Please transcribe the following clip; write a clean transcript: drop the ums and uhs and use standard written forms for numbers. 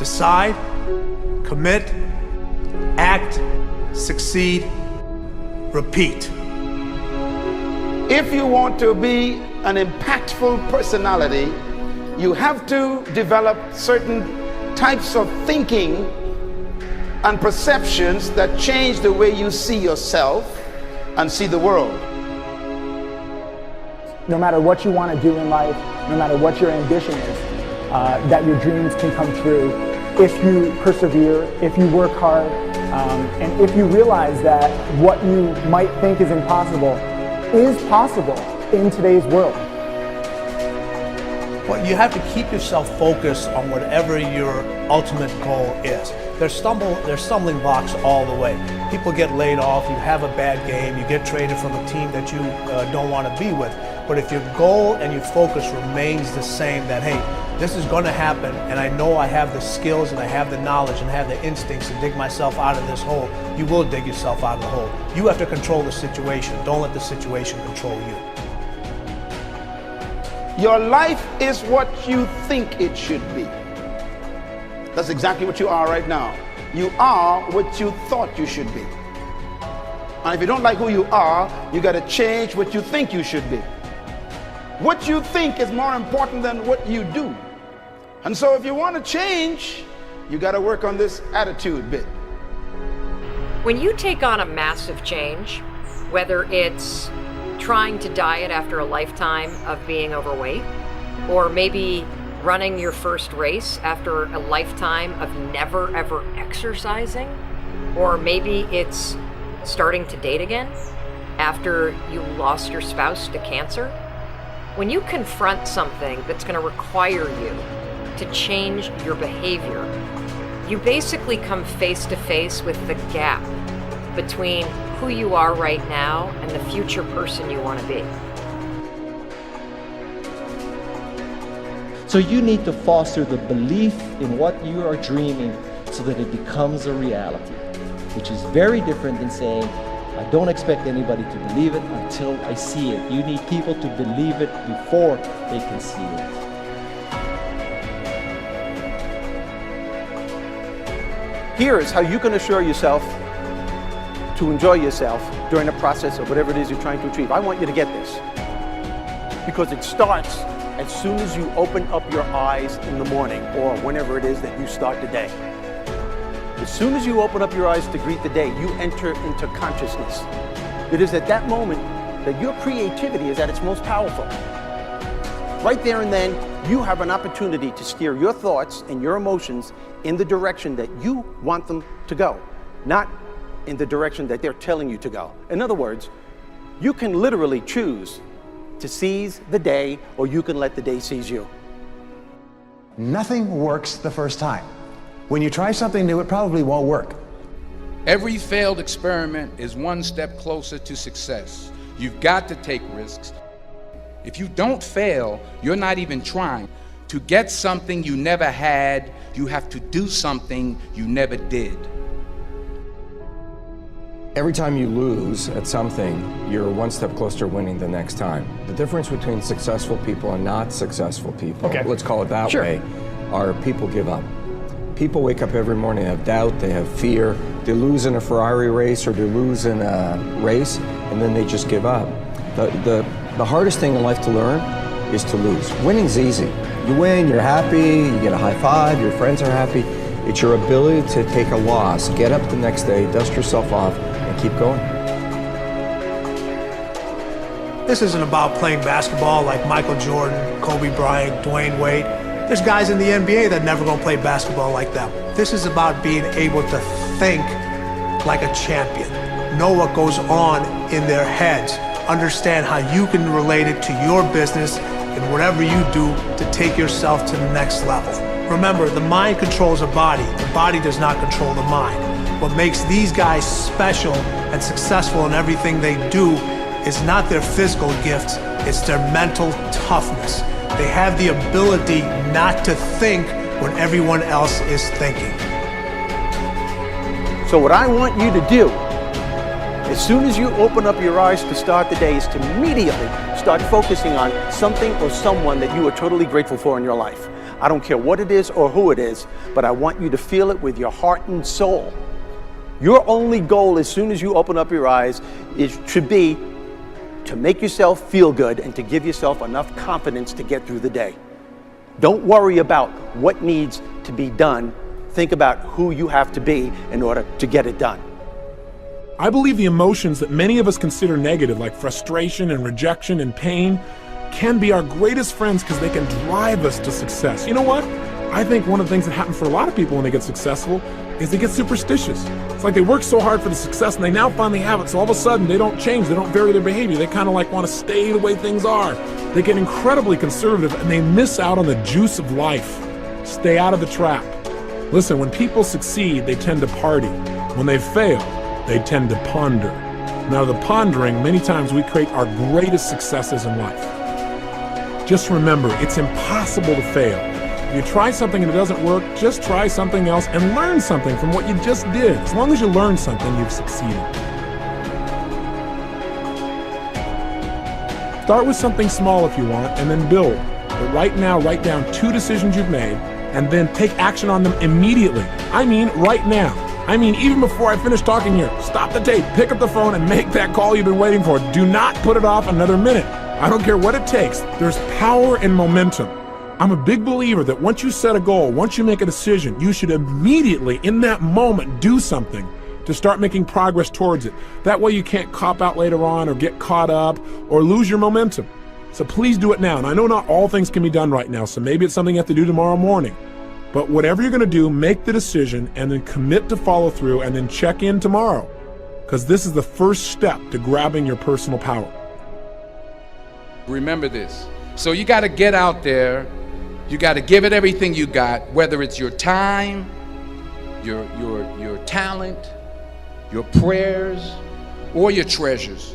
Decide, commit, act, succeed, repeat. If you want to be an impactful personality, you have to develop certain types of thinking and perceptions that change the way you see yourself and see the world. No matter what you want to do in life, no matter what your ambition is, that your dreams can come true if you persevere, if you work hard, and if you realize that what you might think is impossible is possible in today's world. Well, you have to keep yourself focused on whatever your ultimate goal is. There's stumbling blocks all the way. People get laid off, you have a bad game, you get traded from a team that you don't want to be with. But if your goal and your focus remains the same, that hey, this is going to happen, and I know I have the skills and I have the knowledge and I have the instincts to dig myself out of this hole, you will dig yourself out of the hole. You have to control the situation. Don't let the situation control you. Your life is what you think it should be. That's exactly what you are right now. You are what you thought you should be. And if you don't like who you are, you got to change what you think you should be. What you think is more important than what you do. And so if you want to change, you got to work on this attitude bit. When you take on a massive change, whether it's trying to diet after a lifetime of being overweight, or maybe running your first race after a lifetime of never ever exercising, or maybe it's starting to date again after you lost your spouse to cancer. When you confront something that's going to require you to change your behavior, you basically come face to face with the gap between who you are right now and the future person you want to be. So you need to foster the belief in what you are dreaming so that it becomes a reality, which is very different than saying, I don't expect anybody to believe it until I see it. You need people to believe it before they can see it. Here is how you can assure yourself to enjoy yourself during the process of whatever it is you're trying to achieve. I want you to get this, because it starts as soon as you open up your eyes in the morning or whenever it is that you start the day. As soon as you open up your eyes to greet the day, you enter into consciousness. It is at that moment that your creativity is at its most powerful. Right there and then, you have an opportunity to steer your thoughts and your emotions in the direction that you want them to go, not in the direction that they're telling you to go. In other words, you can literally choose to seize the day, or you can let the day seize you. Nothing works the first time. When you try something new, it probably won't work. Every failed experiment is one step closer to success. You've got to take risks. If you don't fail, you're not even trying. To get something you never had, you have to do something you never did. Every time you lose at something, you're one step closer to winning the next time. The difference between successful people and not successful people, let's call it that way, are people give up. People wake up every morning, they have doubt, they have fear, they lose in a Ferrari race or they lose in a race, and then they just give up. The hardest thing in life to learn is to lose. Winning's easy. You win, you're happy, you get a high five, your friends are happy. It's your ability to take a loss, get up the next day, dust yourself off, and keep going. This isn't about playing basketball like Michael Jordan, Kobe Bryant, Dwayne Wade. There's guys in the NBA that never gonna play basketball like them. This is about being able to think like a champion, know what goes on in their heads, understand how you can relate it to your business and whatever you do to take yourself to the next level. Remember, the mind controls the body does not control the mind. What makes these guys special and successful in everything they do is not their physical gifts, it's their mental toughness. They have the ability not to think when everyone else is thinking. So what I want you to do, as soon as you open up your eyes to start the day, is to immediately start focusing on something or someone that you are totally grateful for in your life. I don't care what it is or who it is, but I want you to feel it with your heart and soul. Your only goal as soon as you open up your eyes should be to make yourself feel good and to give yourself enough confidence to get through the day. Don't worry about what needs to be done. Think about who you have to be in order to get it done. I believe the emotions that many of us consider negative, like frustration and rejection and pain, can be our greatest friends because they can drive us to success. You know what? I think one of the things that happens for a lot of people when they get successful is they get superstitious. It's like they work so hard for the success and they now finally have it, so all of a sudden they don't change, they don't vary their behavior, they kind of like want to stay the way things are. They get incredibly conservative and they miss out on the juice of life. Stay out of the trap. Listen, when people succeed, they tend to party. When they fail, they tend to ponder. Now, the pondering, many times we create our greatest successes in life. Just remember, it's impossible to fail. If you try something and it doesn't work, just try something else and learn something from what you just did. As long as you learn something, you've succeeded. Start with something small if you want, and then build. But right now, write down 2 decisions you've made, and then take action on them immediately. I mean, right now. I mean, even before I finish talking here, stop the tape, pick up the phone, and make that call you've been waiting for. Do not put it off another minute. I don't care what it takes. There's power in momentum. I'm a big believer that once you set a goal, once you make a decision, you should immediately, in that moment, do something to start making progress towards it. That way you can't cop out later on or get caught up or lose your momentum. So please do it now. And I know not all things can be done right now, so maybe it's something you have to do tomorrow morning. But whatever you're going to do, make the decision and then commit to follow through and then check in tomorrow. Because this is the first step to grabbing your personal power. Remember this. So you got to get out there. You got to give it everything you got, whether it's your time, your talent, your prayers, or your treasures.